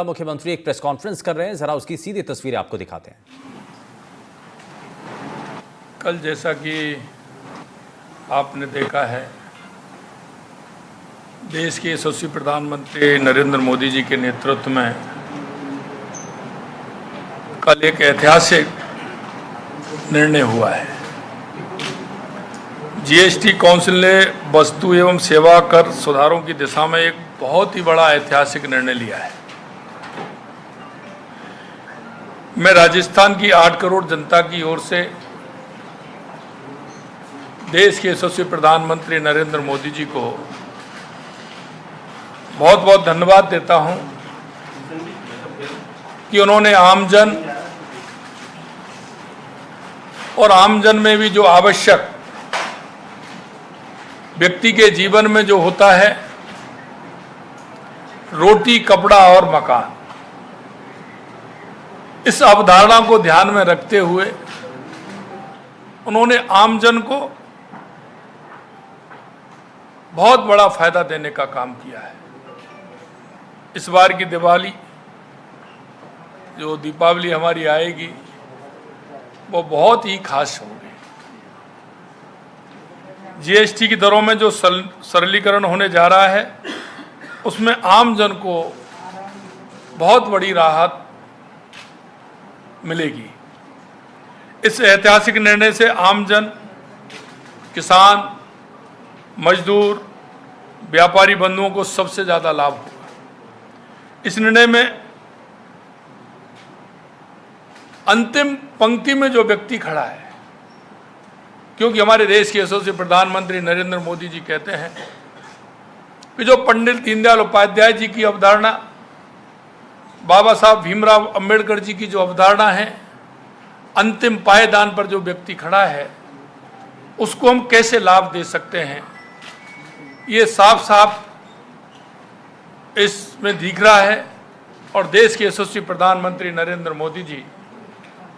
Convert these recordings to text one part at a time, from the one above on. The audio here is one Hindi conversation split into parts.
मुख्यमंत्री एक प्रेस कॉन्फ्रेंस कर रहे हैं, जरा उसकी सीधी तस्वीरें आपको दिखाते हैं। कल जैसा कि आपने देखा है, देश के यशस्वी प्रधानमंत्री नरेंद्र मोदी जी के नेतृत्व में कल एक ऐतिहासिक निर्णय हुआ है। जीएसटी काउंसिल ने वस्तु एवं सेवा कर सुधारों की दिशा में एक बहुत ही बड़ा ऐतिहासिक निर्णय लिया है। मैं राजस्थान की 8 करोड़ जनता की ओर से देश के यशस्वी प्रधानमंत्री नरेंद्र मोदी जी को बहुत बहुत धन्यवाद देता हूं कि उन्होंने आमजन और आमजन में भी जो आवश्यक व्यक्ति के जीवन में जो होता है, रोटी, कपड़ा और मकान, इस अवधारणा को ध्यान में रखते हुए उन्होंने आमजन को बहुत बड़ा फायदा देने का काम किया है। इस बार की दिवाली, जो दीपावली हमारी आएगी, वो बहुत ही खास होगी। जीएसटी की दरों में जो सरलीकरण होने जा रहा है, उसमें आमजन को बहुत बड़ी राहत मिलेगी। इस ऐतिहासिक निर्णय से आमजन, किसान, मजदूर, व्यापारी बंधुओं को सबसे ज्यादा लाभ होगा। इस निर्णय में अंतिम पंक्ति में जो व्यक्ति खड़ा है, क्योंकि हमारे देश के यशस्वी प्रधानमंत्री नरेंद्र मोदी जी कहते हैं कि जो पंडित दीनदयाल उपाध्याय जी की अवधारणा, बाबा साहब भीमराव अंबेडकर जी की जो अवधारणा है, अंतिम पायदान पर जो व्यक्ति खड़ा है, उसको हम कैसे लाभ दे सकते हैं, ये साफ साफ इसमें दिख रहा है। और देश के यशस्वी प्रधानमंत्री नरेंद्र मोदी जी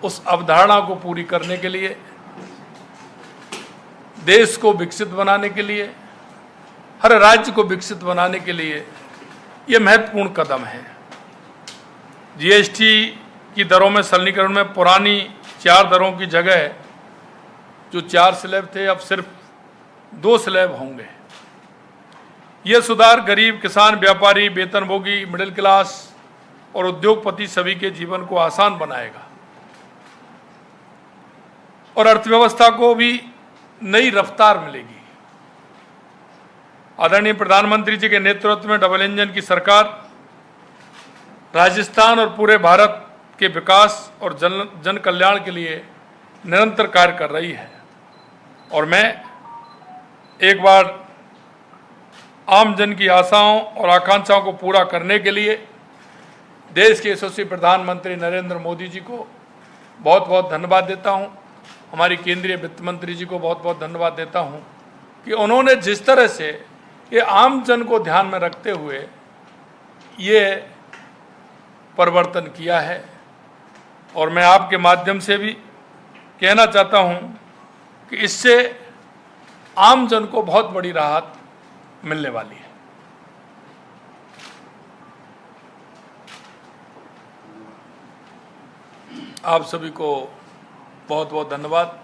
उस अवधारणा को पूरी करने के लिए, देश को विकसित बनाने के लिए, हर राज्य को विकसित बनाने के लिए ये महत्वपूर्ण कदम है। जीएसटी की दरों में सरलीकरण में पुरानी 4 दरों की जगह जो 4 स्लैब थे, अब सिर्फ 2 स्लैब होंगे। यह सुधार गरीब, किसान, व्यापारी, वेतनभोगी, मिडिल क्लास और उद्योगपति सभी के जीवन को आसान बनाएगा और अर्थव्यवस्था को भी नई रफ्तार मिलेगी। आदरणीय प्रधानमंत्री जी के नेतृत्व में डबल इंजन की सरकार राजस्थान और पूरे भारत के विकास और जन कल्याण के लिए निरंतर कार्य कर रही है। और मैं एक बार आम जन की आशाओं और आकांक्षाओं को पूरा करने के लिए देश के यशस्वी प्रधानमंत्री नरेंद्र मोदी जी को बहुत बहुत धन्यवाद देता हूं। हमारी केंद्रीय वित्त मंत्री जी को बहुत बहुत धन्यवाद देता हूं कि उन्होंने जिस तरह से ये आम जन को ध्यान में रखते हुए ये परिवर्तन किया है। और मैं आपके माध्यम से भी कहना चाहता हूं कि इससे आम जन को बहुत बड़ी राहत मिलने वाली है। आप सभी को बहुत बहुत धन्यवाद।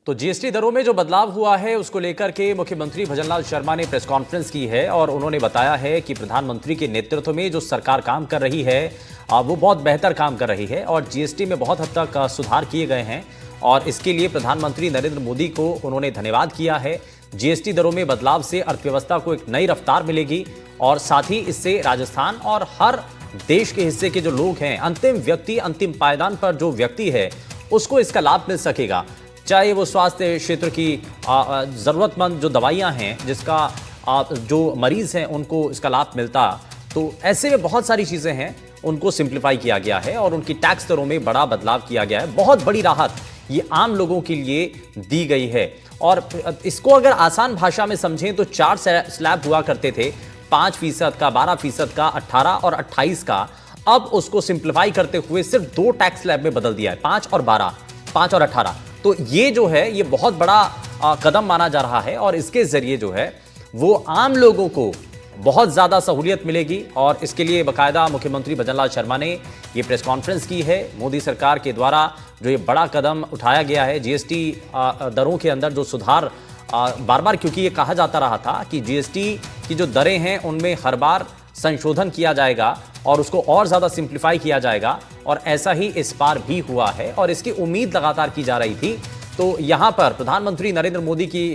तो जीएसटी दरों में जो बदलाव हुआ है, उसको लेकर के मुख्यमंत्री भजनलाल शर्मा ने प्रेस कॉन्फ्रेंस की है और उन्होंने बताया है कि प्रधानमंत्री के नेतृत्व में जो सरकार काम कर रही है, वो बहुत बेहतर काम कर रही है और जीएसटी में बहुत हद तक सुधार किए गए हैं और इसके लिए प्रधानमंत्री नरेंद्र मोदी को उन्होंने धन्यवाद किया है। जीएसटी दरों में बदलाव से अर्थव्यवस्था को एक नई रफ्तार मिलेगी और साथ ही इससे राजस्थान और हर देश के हिस्से के जो लोग हैं, अंतिम व्यक्ति, अंतिम पायदान पर जो व्यक्ति है, उसको इसका लाभ मिल सकेगा। चाहे वो स्वास्थ्य क्षेत्र की ज़रूरतमंद जो दवाइयाँ हैं, जिसका जो मरीज़ हैं उनको इसका लाभ मिलता, तो ऐसे में बहुत सारी चीज़ें हैं, उनको सिंप्लीफाई किया गया है और उनकी टैक्स दरों में बड़ा बदलाव किया गया है। बहुत बड़ी राहत ये आम लोगों के लिए दी गई है। और इसको अगर आसान भाषा में समझें तो 4 स्लैब हुआ करते थे, 5% का, 12% का, 18 और 28 का। अब उसको सिंप्लीफाई करते हुए सिर्फ 2 टैक्स स्लैब में बदल दिया है, 5 और 12। 5 और 18। तो ये जो है ये बहुत बड़ा कदम माना जा रहा है और इसके जरिए जो है वो आम लोगों को बहुत ज्यादा सहूलियत मिलेगी। और इसके लिए बाकायदा मुख्यमंत्री भजनलाल शर्मा ने ये प्रेस कॉन्फ्रेंस की है। मोदी सरकार के द्वारा जो ये बड़ा कदम उठाया गया है, जीएसटी दरों के अंदर जो सुधार, बार बार क्योंकि ये कहा जाता रहा था कि जीएसटी की जो दरें हैं उनमें हर बार संशोधन किया जाएगा और उसको और ज़्यादा सिंप्लीफाई किया जाएगा, और ऐसा ही इस बार भी हुआ है और इसकी उम्मीद लगातार की जा रही थी। तो यहाँ पर प्रधानमंत्री नरेंद्र मोदी की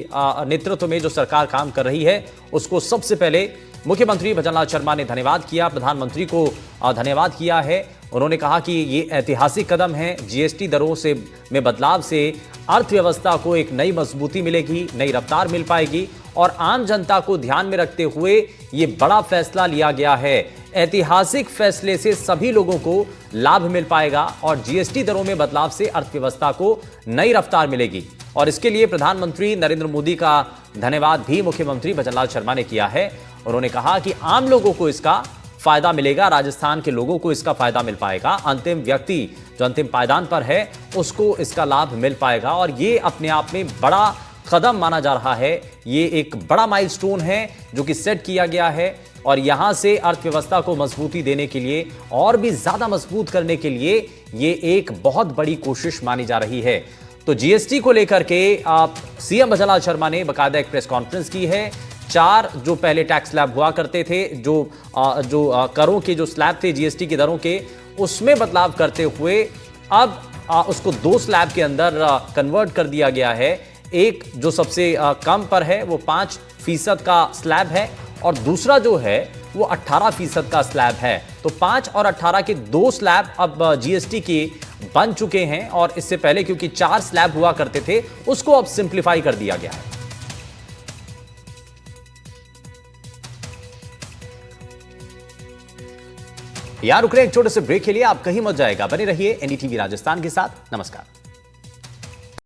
नेतृत्व में जो सरकार काम कर रही है उसको सबसे पहले मुख्यमंत्री भजनलाल शर्मा ने धन्यवाद किया, प्रधानमंत्री को धन्यवाद किया है। उन्होंने कहा कि ये ऐतिहासिक कदम है, जीएसटी दरों में बदलाव से अर्थव्यवस्था को एक नई मजबूती मिलेगी, नई रफ्तार मिल पाएगी और आम जनता को ध्यान में रखते हुए ये बड़ा फैसला लिया गया है। ऐतिहासिक फैसले से सभी लोगों को लाभ मिल पाएगा और जीएसटी दरों में बदलाव से अर्थव्यवस्था को नई रफ्तार मिलेगी। और इसके लिए प्रधानमंत्री नरेंद्र मोदी का धन्यवाद भी मुख्यमंत्री भजनलाल शर्मा ने किया है। उन्होंने कहा कि आम लोगों को इसका फायदा मिलेगा, राजस्थान के लोगों को इसका फायदा मिल पाएगा, अंतिम व्यक्ति जो अंतिम पायदान पर है उसको इसका लाभ मिल पाएगा। और ये अपने आप में बड़ा कदम माना जा रहा है, ये एक बड़ा माइलस्टोन है जो कि सेट किया गया है और यहां से अर्थव्यवस्था को मजबूती देने के लिए और भी ज्यादा मजबूत करने के लिए ये एक बहुत बड़ी कोशिश मानी जा रही है। तो जीएसटी को लेकर के सीएम भजनलाल शर्मा ने बाकायदा एक प्रेस कॉन्फ्रेंस की है। 4 जो पहले टैक्स स्लैब हुआ करते थे, जो करों के जो स्लैब थे जीएसटी की दरों के, उसमें बदलाव करते हुए अब उसको 2 स्लैब के अंदर कन्वर्ट कर दिया गया है। एक जो सबसे कम पर है वो 5% का स्लैब है और दूसरा जो है वो 18% का स्लैब है। तो 5 और 18 के 2 स्लैब अब जीएसटी के बन चुके हैं और इससे पहले क्योंकि 4 स्लैब हुआ करते थे उसको अब सिंप्लीफाई कर दिया गया है। यार रुक रहे एक छोटे से ब्रेक के लिए, आप कहीं मत जाएगा, बने रहिए एनडीटीवी राजस्थान के साथ। नमस्कार।